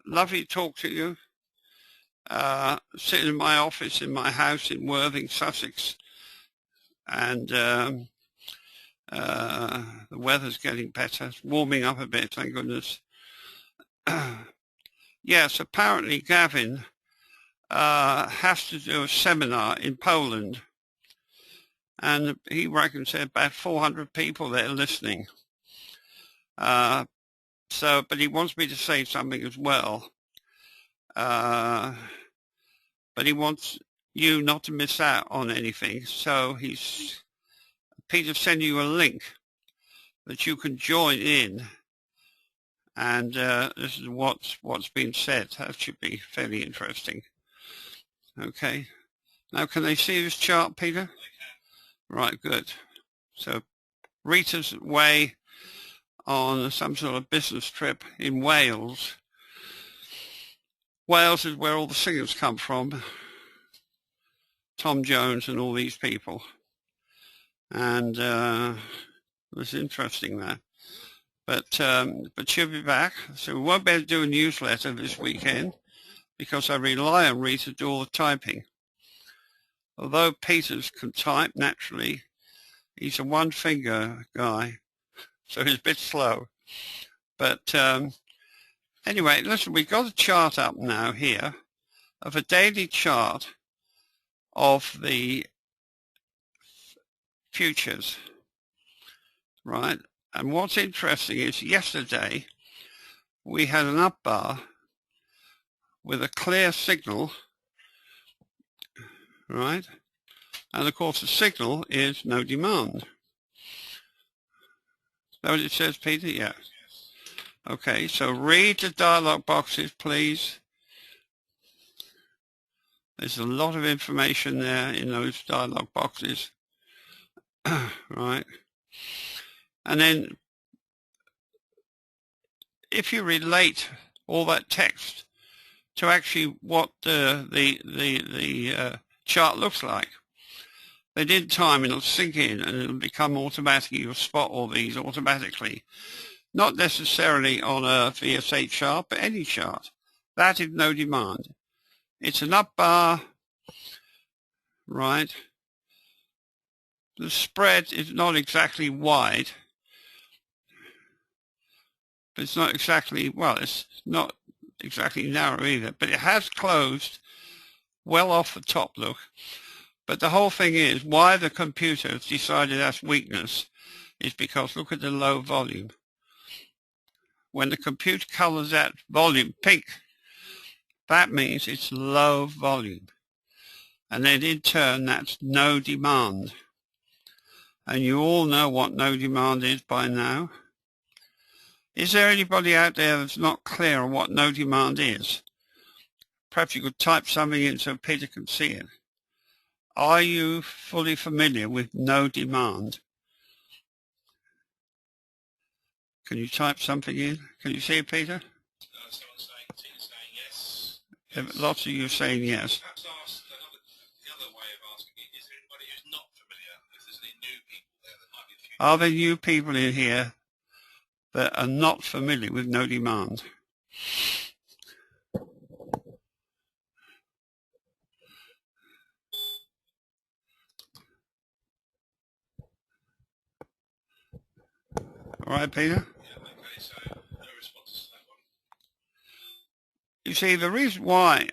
Lovely to talk to you. Sitting in my office in my house in Worthing, Sussex, and the weather's getting better. It's warming up a bit, thank goodness. Yes, apparently Gavin has to do a seminar in Poland, and he reckons there are about 400 people there listening. But he wants me to say something as well. But he wants you not to miss out on anything. So Peter sent you a link that you can join in, and this is what's been said. That should be fairly interesting. Okay. Now, can they see this chart, Peter? Right, good. So Rita's away on some sort of business trip in Wales. Wales is where all the singers come from. Tom Jones and all these people. And it's interesting that. But she'll be back. So we won't be able to do a newsletter this weekend because I rely on Rita to do all the typing. Although Peters can type naturally, he's a one-finger guy, so he's a bit slow. But anyway, listen, we've got a chart up now here of a daily chart of the futures, right? And what's interesting is yesterday we had an up bar with a clear signal, right? And of course the signal is no demand. Is that what it says, Peter? Yeah. Okay, so read the dialog boxes, please. There's a lot of information there in those dialog boxes. Right. And then if you relate all that text to actually what the chart looks like, they did time, it'll sink in and it'll become automatic. You'll spot all these automatically. Not necessarily on a VSA chart, but any chart. That is no demand. It's an up bar, right? The spread is not exactly wide, but it's not exactly, well, it's not exactly narrow either, but it has closed well off the top, look. But the whole thing is, why the computer has decided that's weakness is because look at the low volume. When the computer colors that volume pink, that means it's low volume. And then in turn, that's no demand. And you all know what no demand is by now. Is there anybody out there that's not clear on what no demand is? Perhaps you could type something in so Peter can see it. Are you fully familiar with no demand? Can you type something in? Can you see it, Peter? Someone's saying yes. Lots of you saying yes. Perhaps ask the other way of asking it, is there anybody who's not familiar? If there's any new people there that might be a few. Are there new people in here that are not familiar with no demand? All right, Peter? Yeah, okay, so no responses to that one. You see, the reason why,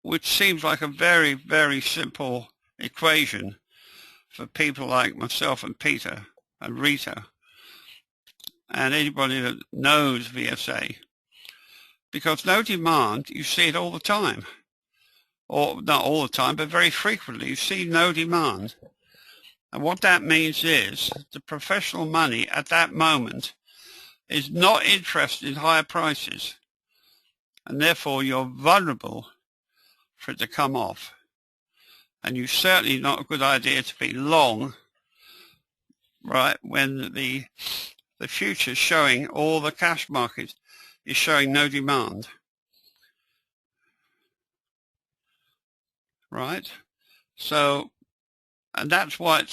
which seems like a very, very simple equation for people like myself and Peter and Rita and anybody that knows VSA, because no demand, you see it all the time. Or not all the time, but very frequently you see no demand. And what that means is the professional money at that moment is not interested in higher prices. And therefore you're vulnerable for it to come off. And you certainly not a good idea to be long, right, when the future is showing, all the cash market is showing no demand. Right? So, and that's why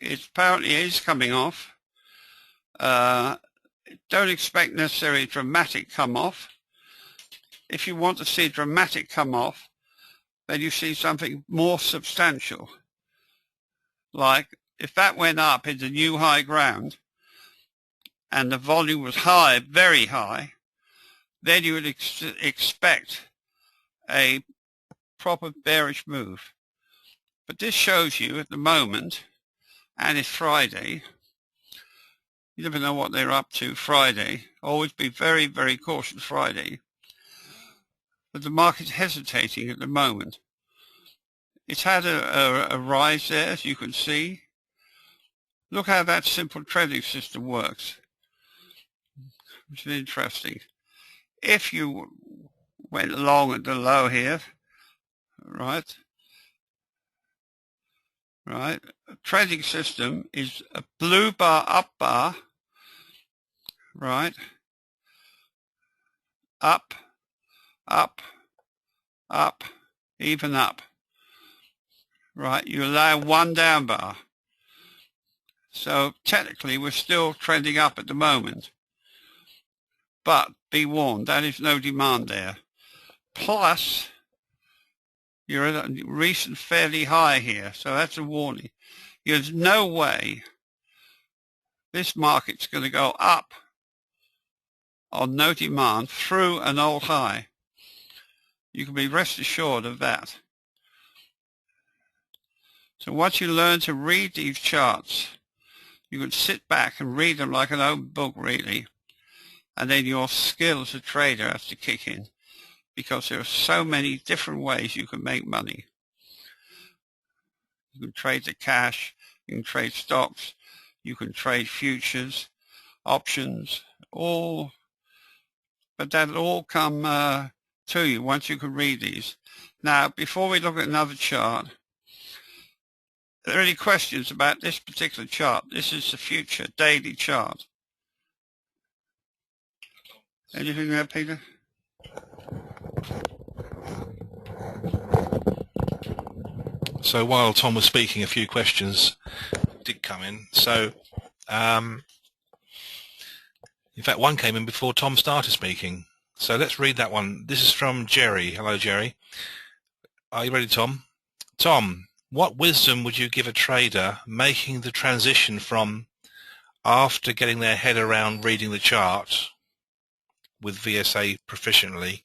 it apparently is coming off. don't expect necessarily dramatic come off. If you want to see a dramatic come off, then you see something more substantial. Like if that went up into new high ground and the volume was high, very high, then you would expect a proper bearish move. But this shows you at the moment, and it's Friday, you never know what they're up to Friday. Always be very, very cautious Friday. But the market's hesitating at the moment. It's had a rise there, as you can see. Look how that simple trading system works, which is interesting. If you went long at the low here, right, a trading system is a blue bar, up bar, right, up, up, up, even up, right, you allow one down bar. So technically we're still trending up at the moment, but be warned, that is no demand there. Plus, you're at a recent fairly high here, so that's a warning. There's no way this market's going to go up on no demand through an old high. You can be rest assured of that. So once you learn to read these charts, you can sit back and read them like an open book, really, and then your skill as a trader has to kick in, because there are so many different ways you can make money. You can trade the cash, you can trade stocks, you can trade futures, options, all, but that'll all come to you once you can read these. Now, before we look at another chart, are there any questions about this particular chart? This is the future daily chart. Anything there, Peter? So while Tom was speaking, a few questions did come in. So, in fact, one came in before Tom started speaking. So let's read that one. This is from Jerry. Hello, Jerry. Are you ready, Tom? Tom, what wisdom would you give a trader making the transition from after getting their head around reading the chart with VSA proficiently,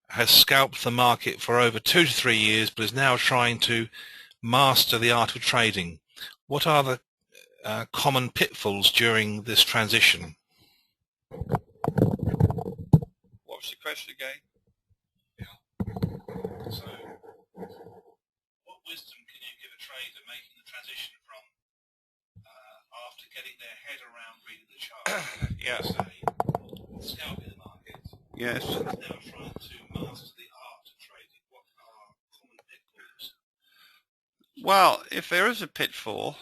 has scalped the market for over 2 to 3 years, but is now trying to master the art of trading? What are the common pitfalls during this transition? What was the question again? Yeah. So, what wisdom can you give a trader making the transition from after getting their head around reading the chart? Yes. Scalping the market. Yes. And is now trying to master the art of trading. What are common pitfalls? Well, if there is a pitfall,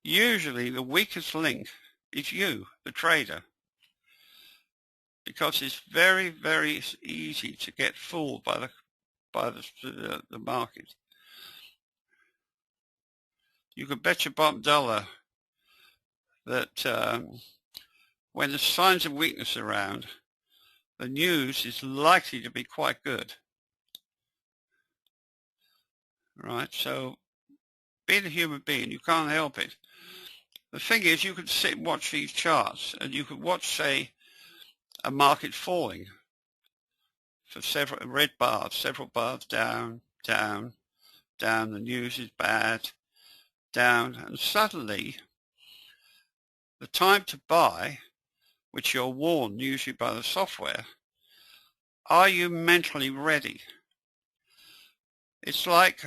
usually the weakest link is you, the trader, because it's very, very easy to get fooled by the market. You can bet your bottom dollar that when there's signs of weakness around, the news is likely to be quite good. Right? So being a human being, you can't help it. The thing is, you could sit and watch these charts, and you could watch, say, a market falling for several red bars, several bars down, down, down, the news is bad, down, and suddenly the time to buy, which you're warned usually by the software, are you mentally ready? It's like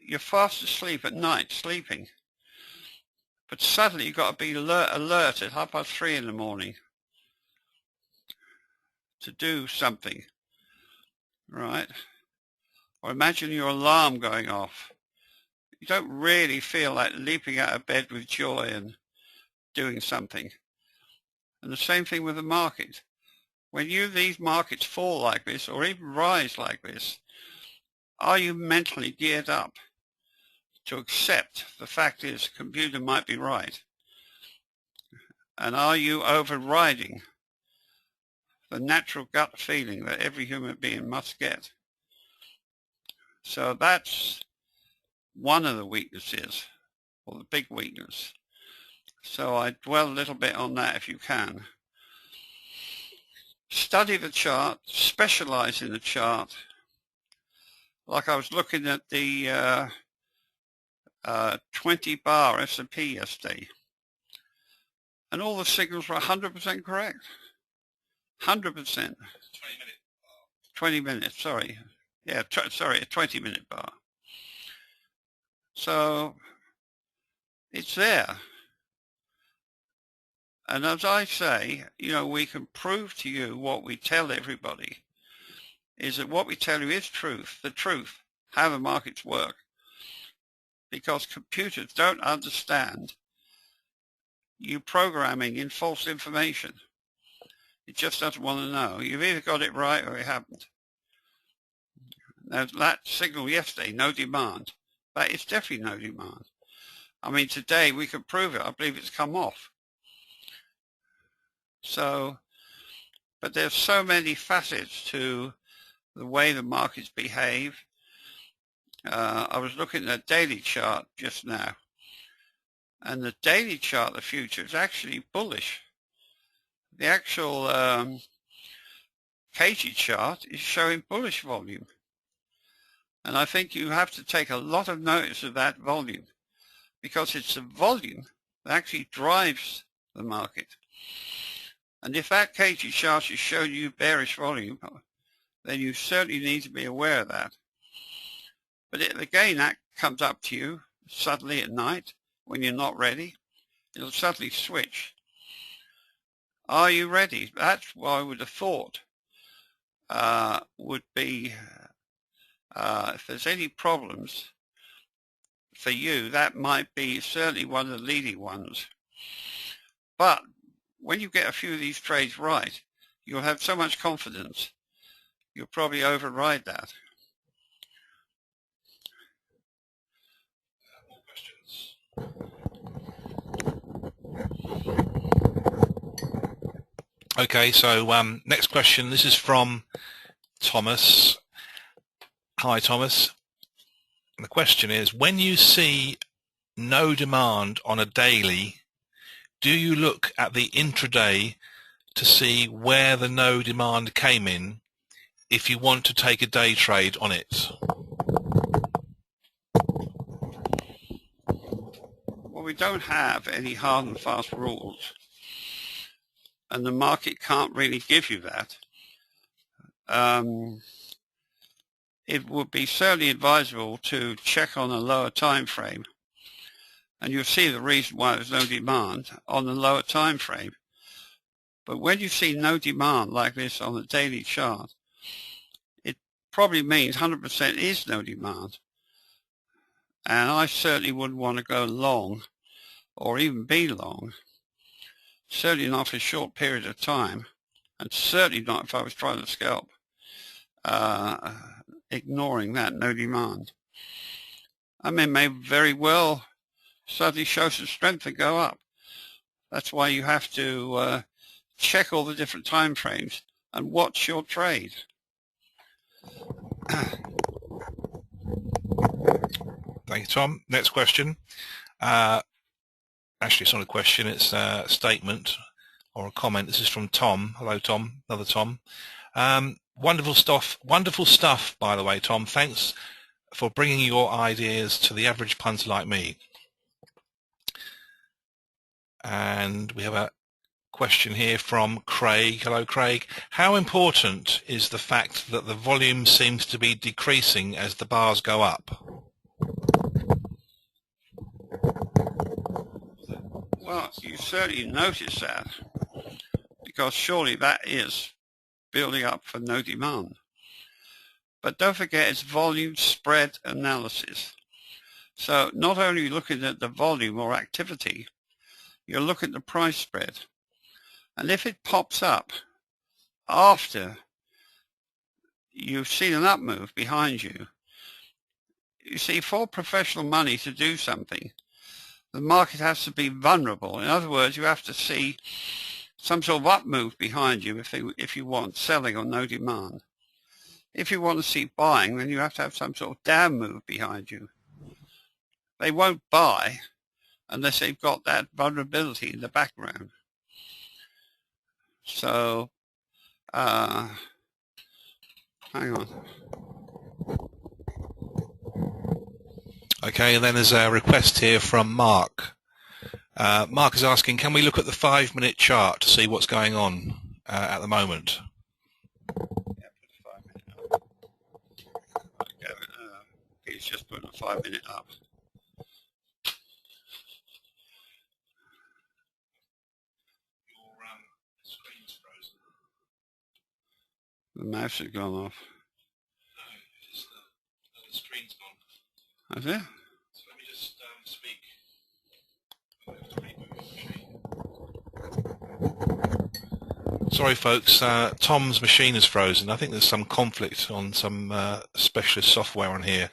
you're fast asleep at night, sleeping, but suddenly you've got to be alert at 3:30 in the morning to do something, right? Or imagine your alarm going off. You don't really feel like leaping out of bed with joy and doing something. And the same thing with the market. When these markets fall like this, or even rise like this, are you mentally geared up to accept the fact is the computer might be right? And are you overriding the natural gut feeling that every human being must get? So that's one of the weaknesses, or the big weakness. So I dwell a little bit on that if you can. Study the chart, specialize in the chart. Like I was looking at the 20 bar S&P yesterday, and all the signals were 100% correct. 100%. 20 minutes, sorry. Yeah, sorry, a 20-minute bar. So it's there. And as I say, we can prove to you what we tell everybody is that what we tell you is truth, the truth, how the markets work. Because computers don't understand you programming in false information. It just doesn't want to know. You've either got it right or you haven't. Now, that signal yesterday, no demand, but it's definitely no demand. I mean, today we can prove it. I believe it's come off. So, but there's so many facets to the way the markets behave. I was looking at a daily chart just now, and the daily chart, the future, is actually bullish. The actual KG chart is showing bullish volume. And I think you have to take a lot of notice of that volume, because it's the volume that actually drives the market. And if that KG chart is showing you bearish volume, then you certainly need to be aware of that. But again, that comes up to you suddenly at night when you're not ready. It'll suddenly switch. Are you ready? That's what I would have thought would be, if there's any problems for you, that might be certainly one of the leading ones. But when you get a few of these trades right, you'll have so much confidence, you'll probably override that. Okay, so next question. This is from Thomas. Hi, Thomas. And the question is, when you see no demand on a daily, do you look at the intraday to see where the no demand came in if you want to take a day trade on it? Well, we don't have any hard and fast rules, and the market can't really give you that. It would be certainly advisable to check on a lower time frame, and you'll see the reason why there's no demand on the lower time frame. But when you see no demand like this on the daily chart, it probably means 100% is no demand. And I certainly wouldn't want to go long or even be long, certainly not for a short period of time, and certainly not if I was trying to scalp, ignoring that no demand. I mean, may very well suddenly show some strength and go up. That's why you have to check all the different time frames and watch your trade. Thank you, Tom. Next question. Actually, it's not a question, it's a statement or a comment. This is from Tom. Hello, Tom. Another Tom. Wonderful stuff, by the way, Tom. Thanks for bringing your ideas to the average punter like me. And we have a question here from Craig. Hello, Craig. How important is the fact that the volume seems to be decreasing as the bars go up? Well, you certainly notice that, because surely that is building up for no demand. But don't forget, it's volume spread analysis. So not only looking at the volume or activity, you're looking at the price spread. And if it pops up after you've seen an up move behind you, you see, for professional money to do something, The market has to be vulnerable. In other words, you have to see some sort of up move behind you if you want selling or no demand. If you want to see buying, then you have to have some sort of down move behind you. They won't buy unless they've got that vulnerability in the background. So, hang on. Okay, and then there's a request here from Mark. Mark is asking, can we look at the 5-minute chart to see what's going on at the moment? He's just putting a 5-minute up. Your screen's frozen. The mouse has gone off. No, it's the screen's gone. Has it? So let me just speak. Sorry folks, Tom's machine is frozen. I think there's some conflict on some specialist software on here.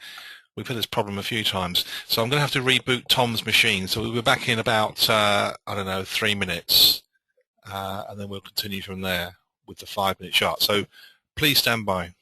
We've had this problem a few times. So I'm going to have to reboot Tom's machine. So we'll be back in about, I don't know, 3 minutes. And then we'll continue from there with the 5-minute chart. So please stand by.